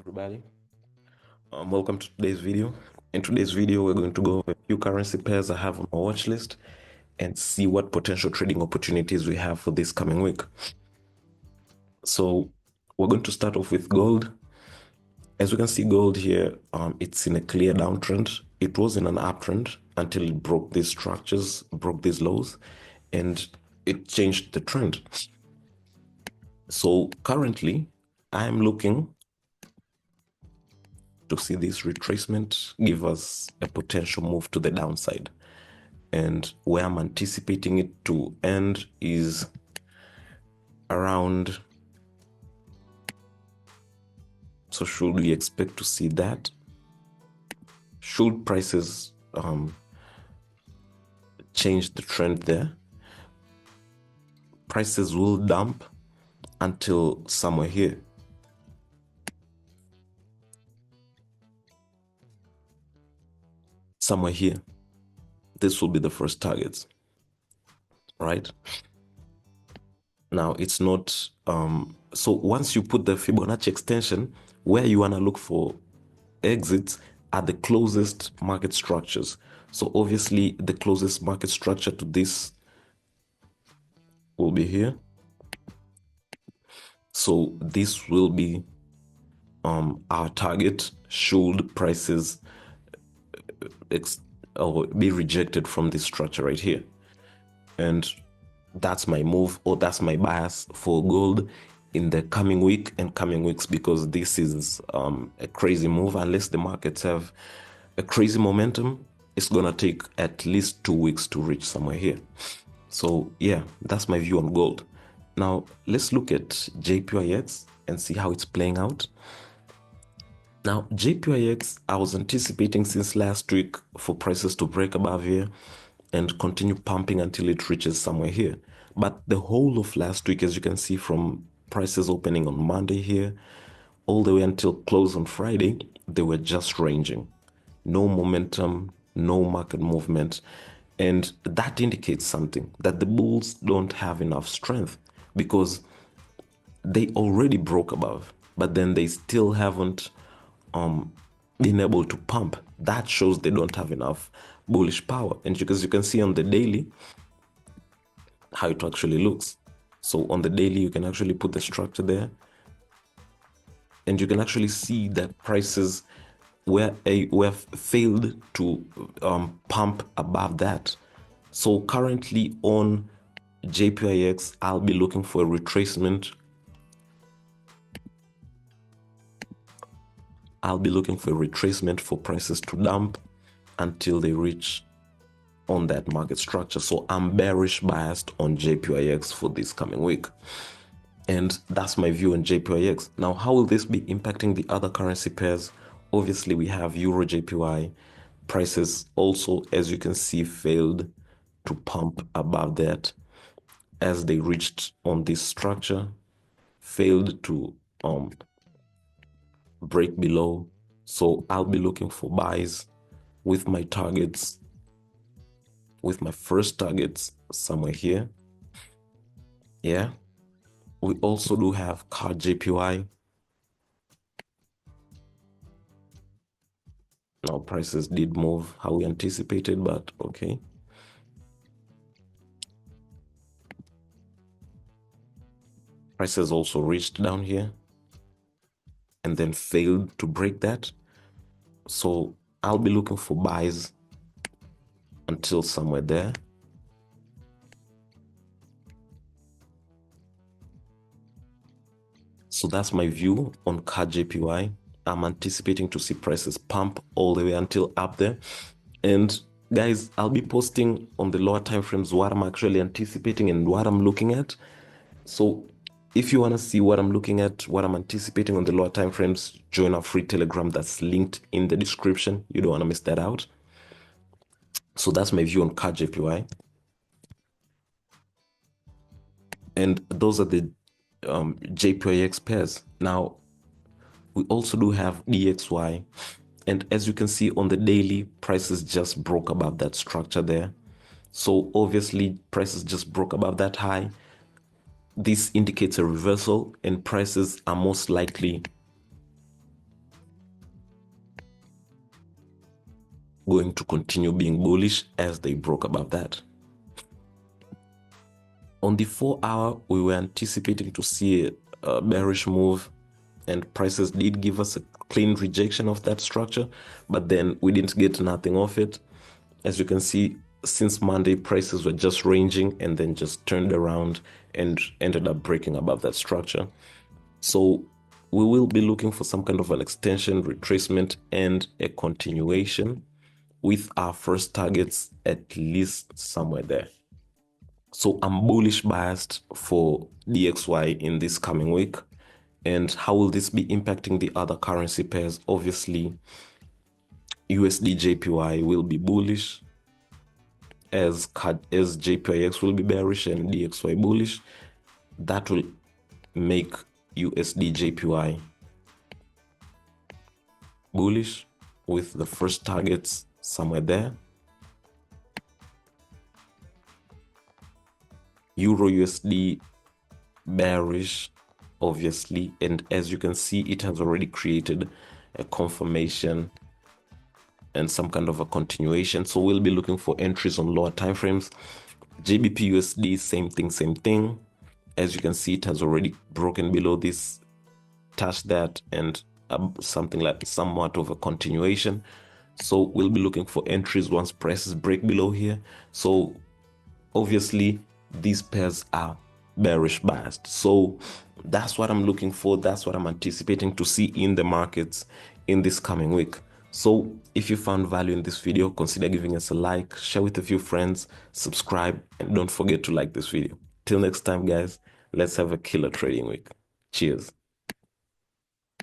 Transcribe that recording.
Everybody, welcome to today's video. In today's video, we're going to go over a few currency pairs I have on my watch list and see what potential trading opportunities we have for this coming week. So we're going to start off with gold. As we can see, gold here, it's in a clear downtrend. It was in an uptrend until it broke these structures, broke these lows, and it changed the trend. So currently, I'm looking to see this retracement give us a potential move to the downside. And where I'm anticipating it to end is around. So should we expect to see that? Should prices change the trend there? Prices will dump until somewhere here. Somewhere here. This will be the first targets, right? Now it's not, so once you put the Fibonacci extension, where you want to look for exits are the closest market structures. So obviously the closest market structure to this will be here. So this will be our target should prices be rejected from this structure right here. And that's my move, or that's my bias for gold in the coming week and coming weeks, because this is a crazy move. Unless the markets have a crazy momentum, it's gonna take at least 2 weeks to reach somewhere here. So yeah, that's my view on gold. Now let's look at JPY-X and see how it's playing out. Now JPY-X, I was anticipating since last week for prices to break above here and continue pumping until it reaches somewhere here. But the whole of last week, as you can see from prices opening on Monday here, all the way until close on Friday, they were just ranging. No momentum, no market movement. And that indicates something, that the bulls don't have enough strength, because they already broke above, but then they still haven't been able to pump. That shows they don't have enough bullish power. And because you can see on the daily how it actually looks. So on the daily, you can actually put the structure there, and you can actually see that prices were failed to pump above that. So currently on JPY-X, I'll be looking for a retracement. I'll be looking for a retracement for prices to dump until they reach on that market structure. So I'm bearish biased on JPY-X for this coming week. And that's my view on JPY-X. Now, how will this be impacting the other currency pairs? Obviously, we have Euro JPY. Prices also, as you can see, failed to pump above that as they reached on this structure, failed to break below. So I'll be looking for buys with my targets, with my first targets somewhere here. Yeah. We also do have CAD JPY. Now prices did move how we anticipated, but okay. Prices also reached down here and then failed to break that. So I'll be looking for buys until somewhere there. So that's my view on CAD JPY. I'm anticipating to see prices pump all the way until up there. And guys, I'll be posting on the lower time frames what I'm actually anticipating and what I'm looking at. So if you want to see what I'm looking at, what I'm anticipating on the lower time frames, join our free Telegram that's linked in the description. You don't want to miss that out. So that's my view on CAD JPY. And those are the JPY-X pairs. Now, we also do have DXY. And as you can see on the daily, prices just broke above that structure there. So obviously, prices just broke above that high. This indicates a reversal, and prices are most likely going to continue being bullish as they broke above that. On the 4-hour, we were anticipating to see a bearish move, and prices did give us a clean rejection of that structure, but then we didn't get nothing of it. As you can see, since Monday, prices were just ranging and then just turned around and ended up breaking above that structure. So we will be looking for some kind of an extension, retracement, and a continuation with our first targets at least somewhere there. So I'm bullish biased for DXY in this coming week. And how will this be impacting the other currency pairs? Obviously, USD JPY will be bullish, as JPYX will be bearish and DXY bullish. That will make USD JPY bullish with the first targets somewhere there. Euro USD bearish, obviously, and as you can see, it has already created a confirmation and some kind of a continuation. So we'll be looking for entries on lower time frames. GBP USD, same thing. As you can see, it has already broken below this, touched that, and something like somewhat of a continuation. So we'll be looking for entries once prices break below here. So obviously these pairs are bearish biased. So that's what I'm looking for. That's what I'm anticipating to see in the markets in this coming week. So if you found value in this video, consider giving us a like, share with a few friends, subscribe, and don't forget to like this video. Till next time, guys, let's have a killer trading week. Cheers.